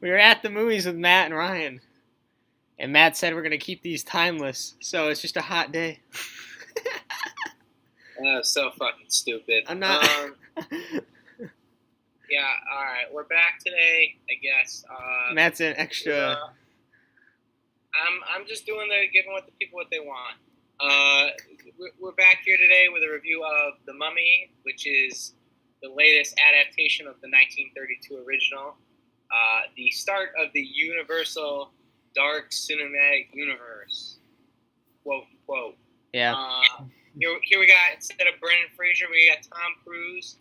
We were at the movies with Matt and Ryan, and Matt said we're gonna keep these timeless. So it's just a hot day. So fucking stupid. I'm not. Yeah. All right. We're back today. I guess. Matt's an extra. I'm just giving what the people what they want. We're back here today with a review of The Mummy, which is the latest adaptation of the 1932 original. The start of the Universal Dark Cinematic Universe. Quote, quote. Yeah. Here we got, instead of Brendan Fraser, we got Tom Cruise.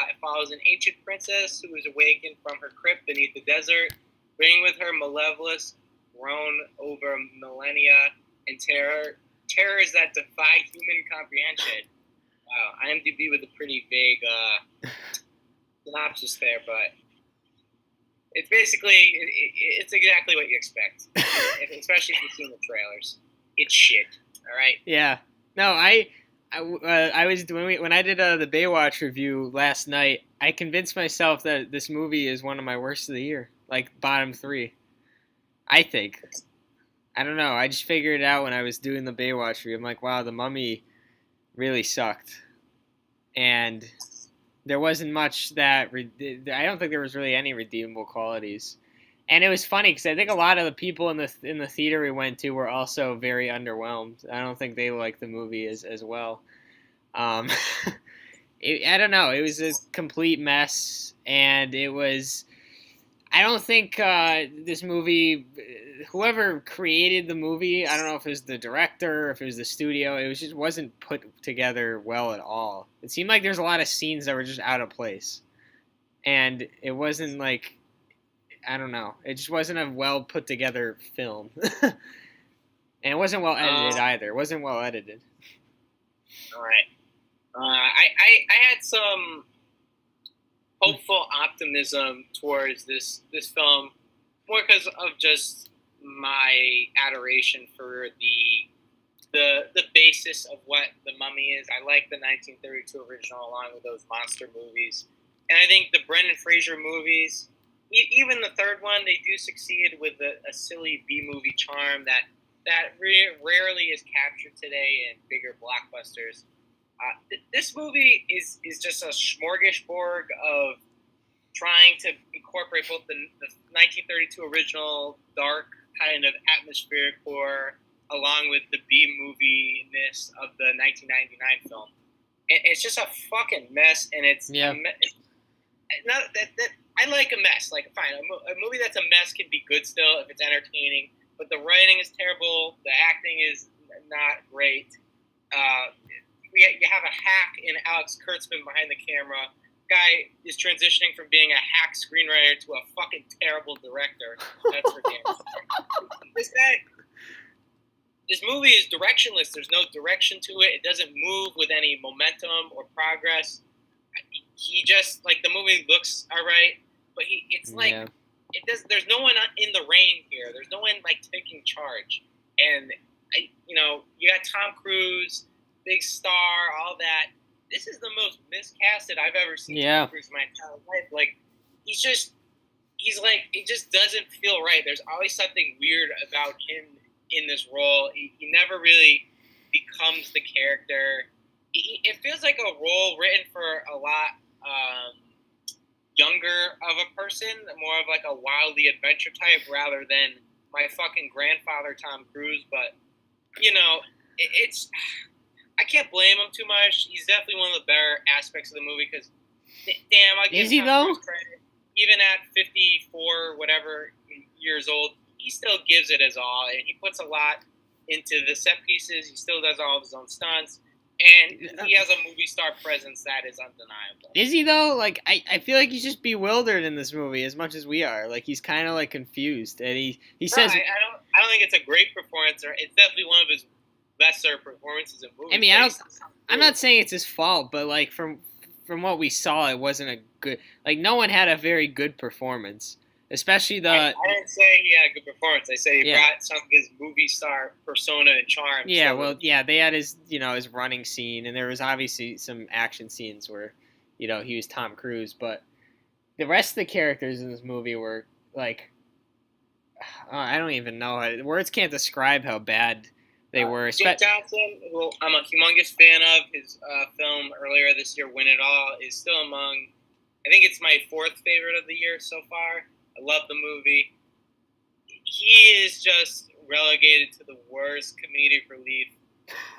It follows an ancient princess who is awakened from her crypt beneath the desert, bringing with her malevolence grown over millennia and terrors that defy human comprehension. Wow, IMDb with a pretty vague synopsis there, but it's basically, it's exactly what you expect, especially if you've seen the trailers. It's shit, all right? Yeah. No, I was when I did the Baywatch review last night. I convinced myself that this movie is one of my worst of the year, like bottom 3. I think. I don't know. I just figured it out when I was doing the Baywatch review. I'm like, wow, The Mummy really sucked, and there wasn't much that I don't think there was really any redeemable qualities. And it was funny because I think a lot of the people in the theater we went to were also very underwhelmed. I don't think they liked the movie as well. I don't know. It was a complete mess, and it was. I don't think this movie, whoever created the movie, I don't know if it was the director, if it was the studio, it just wasn't put together well at all. It seemed like there's a lot of scenes that were just out of place, and it wasn't like. I don't know. It just wasn't a well put together film, and it wasn't well edited either. It wasn't well edited. All right. I had some hopeful optimism towards this film, more because of just my adoration for the basis of what The Mummy is. I like the 1932 original along with those monster movies, and I think the Brendan Fraser movies. Even the third one, they do succeed with a silly B-movie charm that rarely is captured today in bigger blockbusters. This movie is just a smorgasbord of trying to incorporate both the 1932 original dark kind of atmospheric horror along with the B-movie-ness of the 1999 film. It's just a fucking mess, and it's not that I like a mess. Like, fine, a movie that's a mess can be good still if it's entertaining, but the writing is terrible, the acting is not great. You have a hack in Alex Kurtzman behind the camera. Guy is transitioning from being a hack screenwriter to a fucking terrible director. That's for damn sure. This movie is directionless. There's no direction to it. It doesn't move with any momentum or progress. He just, like, the movie looks all right, but there's no one in the reign here. There's no one, like, taking charge. And you got Tom Cruise, big star, all that. This is the most miscasted I've ever seen Tom Cruise in my entire life. Like, it just doesn't feel right. There's always something weird about him in this role. He never really becomes the character. It feels like a role written for a lot younger of a person, more of like a wildly adventure type rather than my fucking grandfather Tom Cruise. But it's I can't blame him too much. He's definitely one of the better aspects of the movie because damn, I give Tom Cruise credit. Even at 54 whatever years old, he still gives it his all, and he puts a lot into the set pieces. He still does all of his own stunts. And he has a movie star presence that is undeniable. Is he, though? Like, I feel like he's just bewildered in this movie as much as we are. Like, he's kind of, like, confused. And he says... I don't think it's a great performance. It's definitely one of his lesser performances in movies. I mean, I'm not saying it's his fault, but, like, from what we saw, it wasn't a good... Like, no one had a very good performance. Especially the... I didn't say he had a good performance. I said he brought some of his movie star persona and charm. Yeah, they had his, his running scene, and there was obviously some action scenes where, he was Tom Cruise, but the rest of the characters in this movie were, like, I don't even know. Words can't describe how bad they were. Jake Johnson, who I'm a humongous fan of, his film earlier this year, Win It All, is still among, I think it's my fourth favorite of the year so far. I love the movie. He is just relegated to the worst comedic relief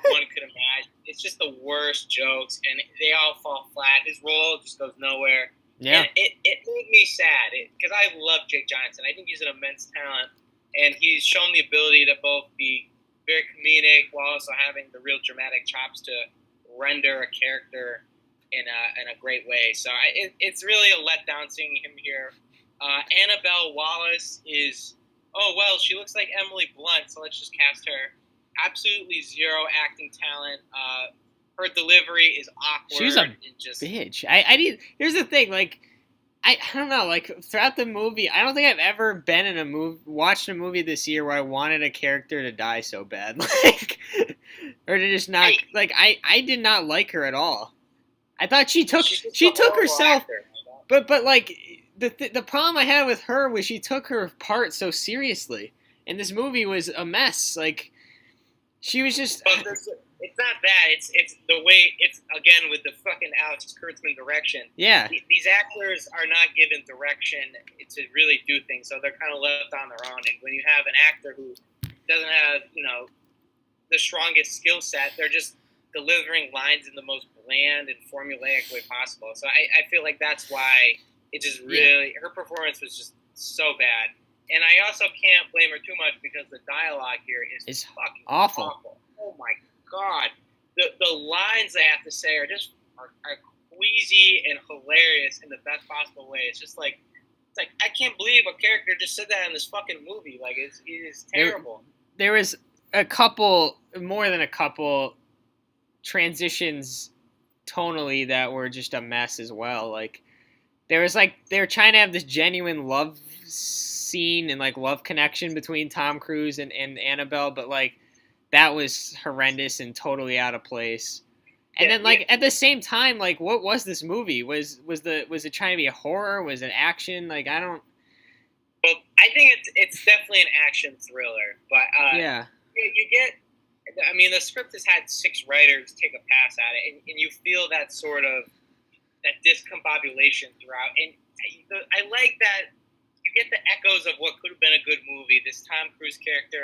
one could imagine. It's just the worst jokes, and they all fall flat. His role just goes nowhere. Yeah. And it made me sad because I love Jake Johnson. I think he's an immense talent, and he's shown the ability to both be very comedic while also having the real dramatic chops to render a character in a great way. So it's really a letdown seeing him here. Annabelle Wallace is, she looks like Emily Blunt, so let's just cast her. Absolutely zero acting talent. Her delivery is awkward. She's a bitch. Here's the thing, like, I don't know, like, throughout the movie, I don't think I've ever been in watched a movie this year where I wanted a character to die so bad, like, or to just not, like, I did not like her at all. I thought she took herself, actor, but like, the problem I had with her was she took her part so seriously, and this movie was a mess, like, she was just... But it's not that. It's the way. It's again with the fucking Alex Kurtzman direction. Yeah. These actors are not given direction to really do things, so they're kind of left on their own. And when you have an actor who doesn't have, the strongest skill set, they're just delivering lines in the most bland and formulaic way possible. So I feel like that's why it just really her performance was just so bad. And I also can't blame her too much because the dialogue here is fucking awful. Oh my God, the lines they have to say are just are queasy and hilarious in the best possible way. It's like I can't believe a character just said that in this fucking movie. Like it is terrible. There was more than a couple transitions tonally that were just a mess as well. Like there was they were trying to have this genuine love scene and like love connection between Tom Cruise and Annabelle, but like that was horrendous and totally out of place. And then at the same time, like what was this movie? Was it trying to be a horror? Was it action? Like I don't. Well, I think it's definitely an action thriller, but you get. I mean, the script has had 6 writers take a pass at it, and you feel that sort of that discombobulation throughout. And I like that you get the echoes of what could have been a good movie. This Tom Cruise character.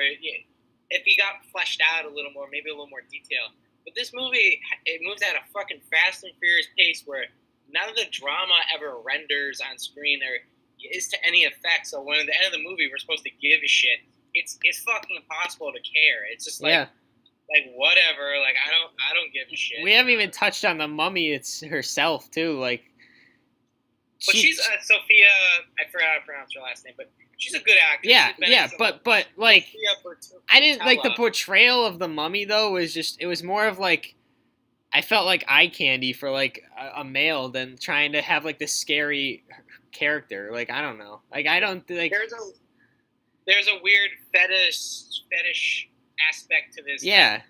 If he got fleshed out a little more, maybe a little more detail. But this movie, it moves at a fucking fast and furious pace where none of the drama ever renders on screen or is to any effect. So when at the end of the movie we're supposed to give a shit, it's fucking impossible to care. It's just like whatever. Like I don't give a shit. We haven't even touched on the mummy. It's herself too. Like, but she's Sophia. I forgot how to pronounce her last name, but. She's a good actress. Yeah, but like I didn't like the portrayal of the mummy though. It was more of like I felt like eye candy for like a male than trying to have like this scary character. Like I don't know. Like I don't like. There's a weird fetish aspect to this. Yeah.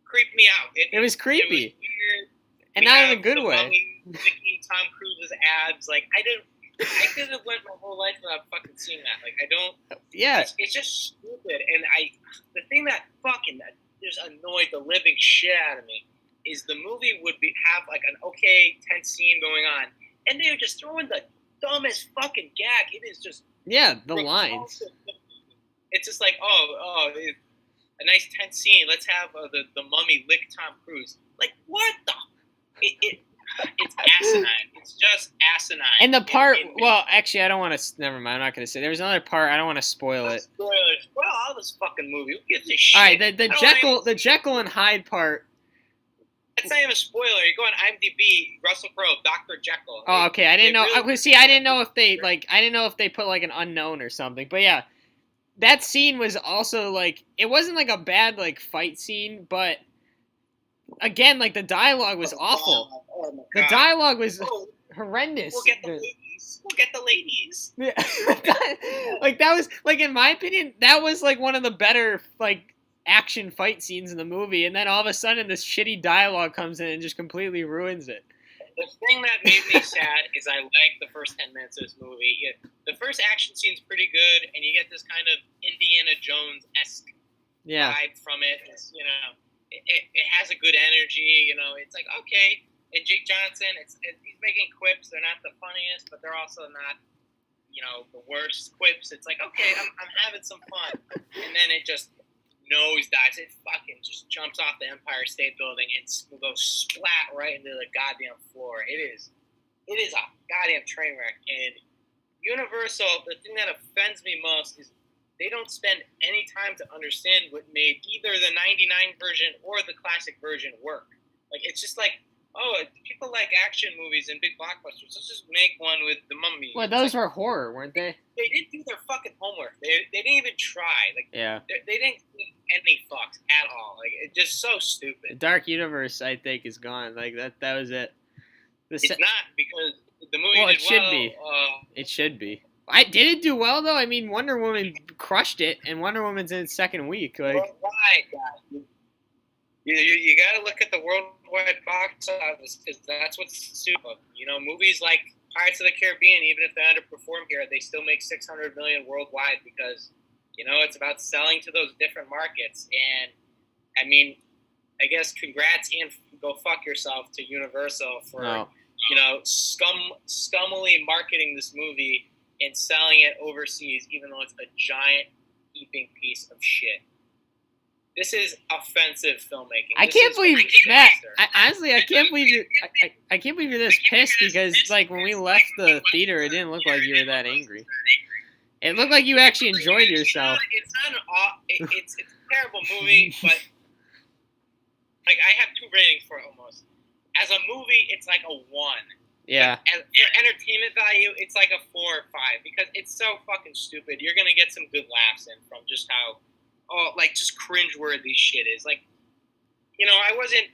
Creeped me out. It was creepy. It was weird. And not in a good way. Licking Tom Cruise's abs, like I could have went my whole life without fucking seeing that. Like I don't. Yeah. It's just stupid. And the thing that just annoyed the living shit out of me is the movie would have like an okay tense scene going on, and they were just throwing the dumbest fucking gag. It is just the lines. It's just like a nice tense scene. Let's have the mummy lick Tom Cruise. Like what the? It's asinine. It's just asinine. And the part, well, actually, I don't want to. Never mind. I'm not going to say. There was another part. I don't want to spoil it. Spoil all this fucking movie. Who gives a shit? All right, the Jekyll and Hyde part. It's not even a spoiler. You go on IMDb, Russell Crowe, Dr. Jekyll. Oh, okay. I didn't know. I didn't know if they I didn't know if they put like an unknown or something. But yeah, that scene was also like it wasn't like a bad like fight scene, but again, like the dialogue was awful. The dialogue was horrendous. We'll get the ladies. Yeah. Like that was like in my opinion, that was like one of the better like action fight scenes in the movie, and then all of a sudden this shitty dialogue comes in and just completely ruins it. The thing that made me sad is I liked the first 10 minutes of this movie. The first action scene's pretty good, and you get this kind of Indiana Jones-esque vibe from it. It's, it has a good energy. It's like, okay. And Jake Johnson, he's making quips. They're not the funniest, but they're also not, the worst quips. It's like, okay, I'm having some fun. And then it just nosedives. It fucking just jumps off the Empire State Building and goes splat right into the goddamn floor. It is a goddamn train wreck. And Universal, the thing that offends me most is they don't spend any time to understand what made either the 99 version or the classic version work. Like, it's just like, oh, people like action movies and big blockbusters. Let's just make one with the Mummy. Well, those were horror, weren't they? They didn't do their fucking homework. They didn't even try. Like, they didn't give any fucks at all. Like, it's just so stupid. The Dark Universe, I think, is gone. Like, that was it. It's not, because the movie well, did it should well. Be. It should be. Did it do well, though? I mean, Wonder Woman crushed it, and Wonder Woman's in its second week. Like, worldwide, guys. You got to look at the worldwide box office, because that's what's stupid. Movies like Pirates of the Caribbean, even if they underperform here, they still make $600 million worldwide because, it's about selling to those different markets. And, I mean, I guess congrats and go fuck yourself to Universal for, scummily marketing this movie and selling it overseas, even though it's a giant heaping piece of shit. This is offensive filmmaking. I can't believe Matt. Honestly, I can't believe you. I can't believe you're this pissed because, like, when we left the theater, it didn't look like you were that angry. It looked like you actually enjoyed yourself. It's not it's a terrible movie, but like I have 2 ratings for it almost. As a movie, it's like a 1. Yeah. As for entertainment value, it's like a 4 or 5 because it's so fucking stupid. You're gonna get some good laughs in from just how. Just cringeworthy shit is. Like, I wasn't,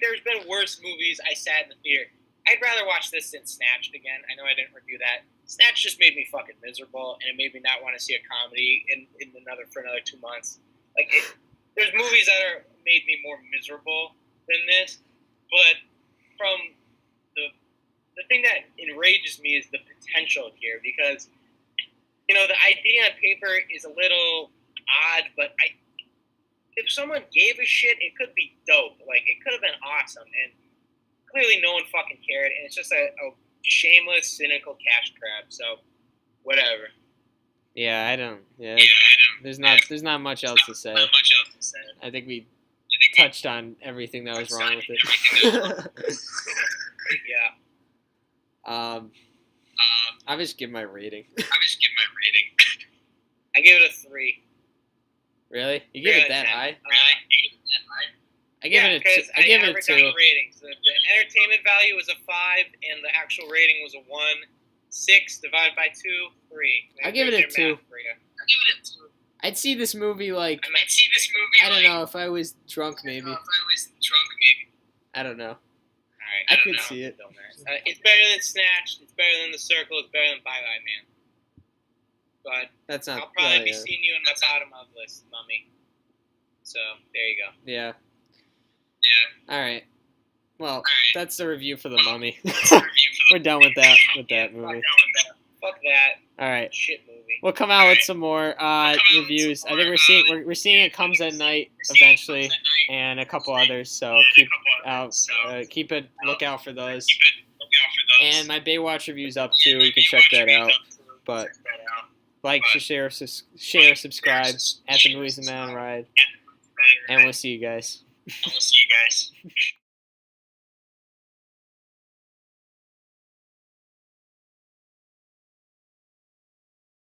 there's been worse movies I sat in the theater. I'd rather watch this than Snatched again. I know I didn't review that. Snatched just made me fucking miserable, and it made me not want to see a comedy for another 2 months. Like, there's movies that made me more miserable than this, but from the thing that enrages me is the potential here, because the idea on paper is a little odd, but if someone gave a shit, it could be dope. Like, it could have been awesome, and clearly no one fucking cared, and it's just a shameless, cynical cash grab, so whatever. Yeah, I don't. There's not much else to say. I think we touched on everything that was wrong with it. Yeah. I'll just give my rating. I give it a 3. Really? You give it that high? I give it a 2. I give it a 2. Ratings. The entertainment value was a 5, and the actual rating was a 1. 6 divided by 2, 3. I give it a 2. I'd see this movie like. I don't know, if I was drunk, maybe. I don't know. I could see it. It's better than Snatched. It's better than The Circle. It's better than Bye Bye Man. But that's not. I'll probably be seeing you in my bottom of list, Mummy. So there you go. Yeah. All right. Well, that's the review for The Mummy. We're done with that movie. Fuck that. All right. Shit movie. We'll come out with some more reviews. I think we're seeing It Comes at Night eventually, and a couple others. So keep a lookout for those. And my Baywatch review's up too. You can check that out. But like, share, subscribe at the Movies and Man Ride, and we'll see you guys.